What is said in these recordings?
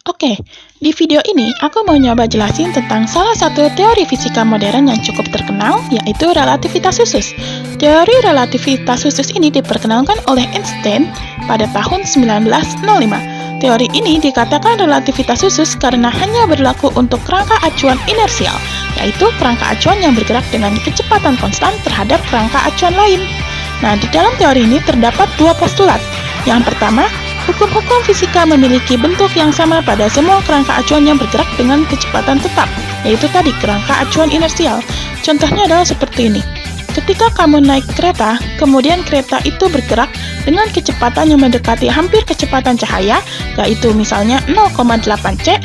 Oke, di video ini aku mau nyoba jelasin tentang salah satu teori fisika modern yang cukup terkenal, yaitu relativitas khusus. Teori relativitas khusus ini diperkenalkan oleh Einstein pada tahun 1905. Teori ini dikatakan relativitas khusus karena hanya berlaku untuk kerangka acuan inersial, yaitu kerangka acuan yang bergerak dengan kecepatan konstan terhadap kerangka acuan lain. Nah, di dalam teori ini terdapat dua postulat. Yang pertama, hukum-hukum fisika memiliki bentuk yang sama pada semua kerangka acuan yang bergerak dengan kecepatan tetap, yaitu tadi kerangka acuan inersial. Contohnya adalah seperti ini. Ketika kamu naik kereta, kemudian kereta itu bergerak dengan kecepatan yang mendekati hampir kecepatan cahaya, yaitu misalnya 0,8 c.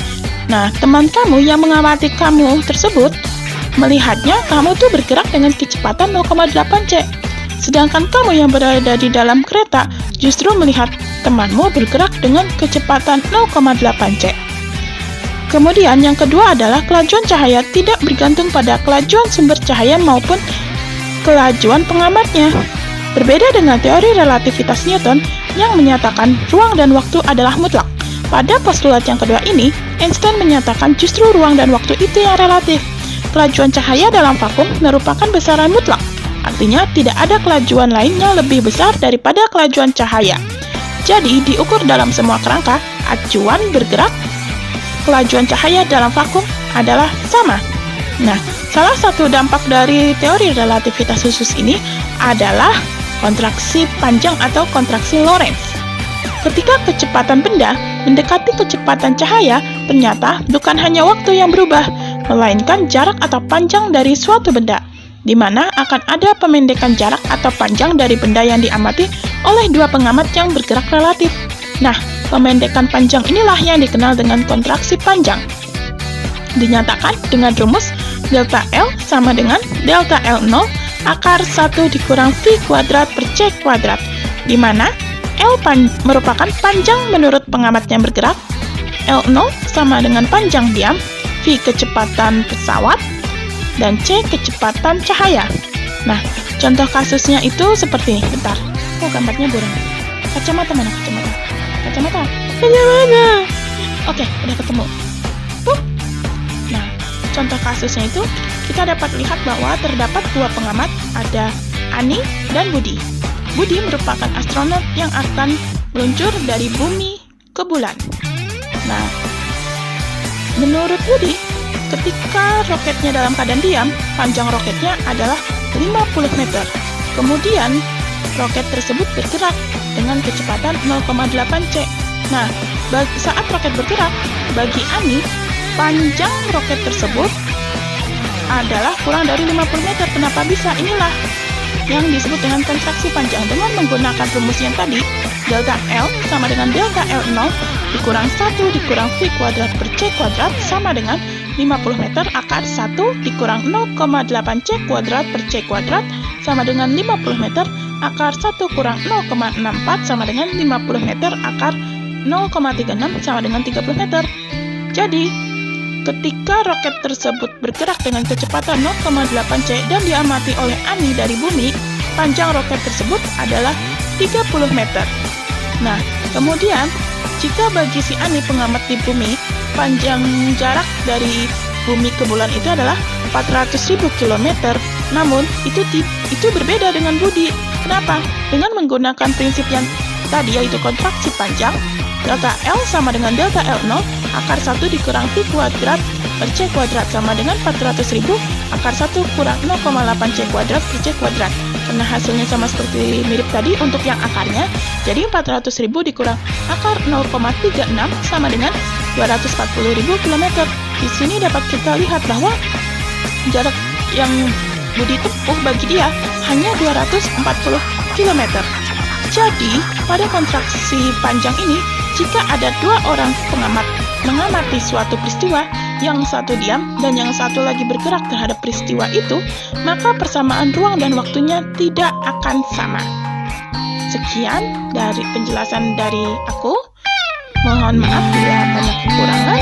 Nah, teman kamu yang mengamati kamu tersebut melihatnya kamu tuh bergerak dengan kecepatan 0,8 c. Sedangkan kamu yang berada di dalam kereta justru melihat temanmu bergerak dengan kecepatan 0,8 c. Kemudian yang kedua adalah kelajuan cahaya tidak bergantung pada kelajuan sumber cahaya maupun kelajuan pengamatnya. Berbeda dengan teori relativitas Newton yang menyatakan ruang dan waktu adalah mutlak. Pada postulat yang kedua ini, Einstein menyatakan justru ruang dan waktu itu yang relatif. Kelajuan cahaya dalam vakum merupakan besaran mutlak. Artinya, tidak ada kelajuan lain yang lebih besar daripada kelajuan cahaya. Jadi, diukur dalam semua kerangka acuan bergerak, kelajuan cahaya dalam vakum adalah sama. Nah, salah satu dampak dari teori relativitas khusus ini adalah kontraksi panjang atau kontraksi Lorentz. Ketika kecepatan benda mendekati kecepatan cahaya, ternyata bukan hanya waktu yang berubah, melainkan jarak atau panjang dari suatu benda, di mana akan ada pemendekan jarak atau panjang dari benda yang diamati oleh dua pengamat yang bergerak relatif. Nah, pemendekan panjang inilah yang dikenal dengan kontraksi panjang. Dinyatakan dengan rumus delta L sama dengan delta L0 akar 1 dikurang V kuadrat per C kuadrat, di mana L merupakan panjang menurut pengamat yang bergerak, L0 sama dengan panjang diam, V kecepatan pesawat, dan C kecepatan cahaya. Nah, contoh kasusnya itu seperti ini. Bentar, kok gambarnya burem? Kacamata mana? Kacamata. Oke, udah ketemu. Nah, contoh kasusnya itu kita dapat lihat bahwa terdapat dua pengamat, ada Ani dan Budi. Budi merupakan astronot yang akan meluncur dari bumi ke bulan. Nah, menurut Budi, ketika roketnya dalam keadaan diam, panjang roketnya adalah 50 meter. Kemudian, roket tersebut bergerak dengan kecepatan 0,8 c. Nah, saat roket bergerak, bagi Ani, panjang roket tersebut adalah kurang dari 50 meter. Kenapa bisa? Inilah yang disebut dengan kontraksi panjang. Dengan menggunakan rumus yang tadi, delta L sama dengan delta L0 dikurang 1 dikurang V kuadrat per C kuadrat sama dengan 50 meter akar 1 dikurang 0,8 C kuadrat per C kuadrat sama dengan 50 meter akar 1 kurang 0,64 sama dengan 50 meter akar 0,36 sama dengan 30 meter. Jadi, ketika roket tersebut bergerak dengan kecepatan 0,8 c dan diamati oleh Ani dari bumi, panjang roket tersebut adalah 30 meter. Nah, kemudian jika bagi si Ani pengamat di bumi, panjang jarak dari bumi ke bulan itu adalah 400.000 km. Namun, itu berbeda dengan Budi. Kenapa? Dengan menggunakan prinsip yang tadi, yaitu kontraksi panjang, delta L sama dengan delta L0 akar 1 dikurang V kuadrat per C kuadrat sama dengan 400.000 akar 1 kurang 0,8 C kuadrat per C kuadrat. Karena hasilnya sama seperti mirip tadi untuk yang akarnya, jadi 400.000 dikurang akar 0,36 sama dengan 240.000 km. Di sini dapat kita lihat bahwa jarak yang Budi tempuh bagi dia hanya 240 km. Jadi, pada kontraksi panjang ini, jika ada dua orang pengamat mengamati suatu peristiwa, yang satu diam dan yang satu lagi bergerak terhadap peristiwa itu, maka persamaan ruang dan waktunya tidak akan sama. Sekian dari penjelasan dari aku. Mohon maaf bila banyak kekurangan.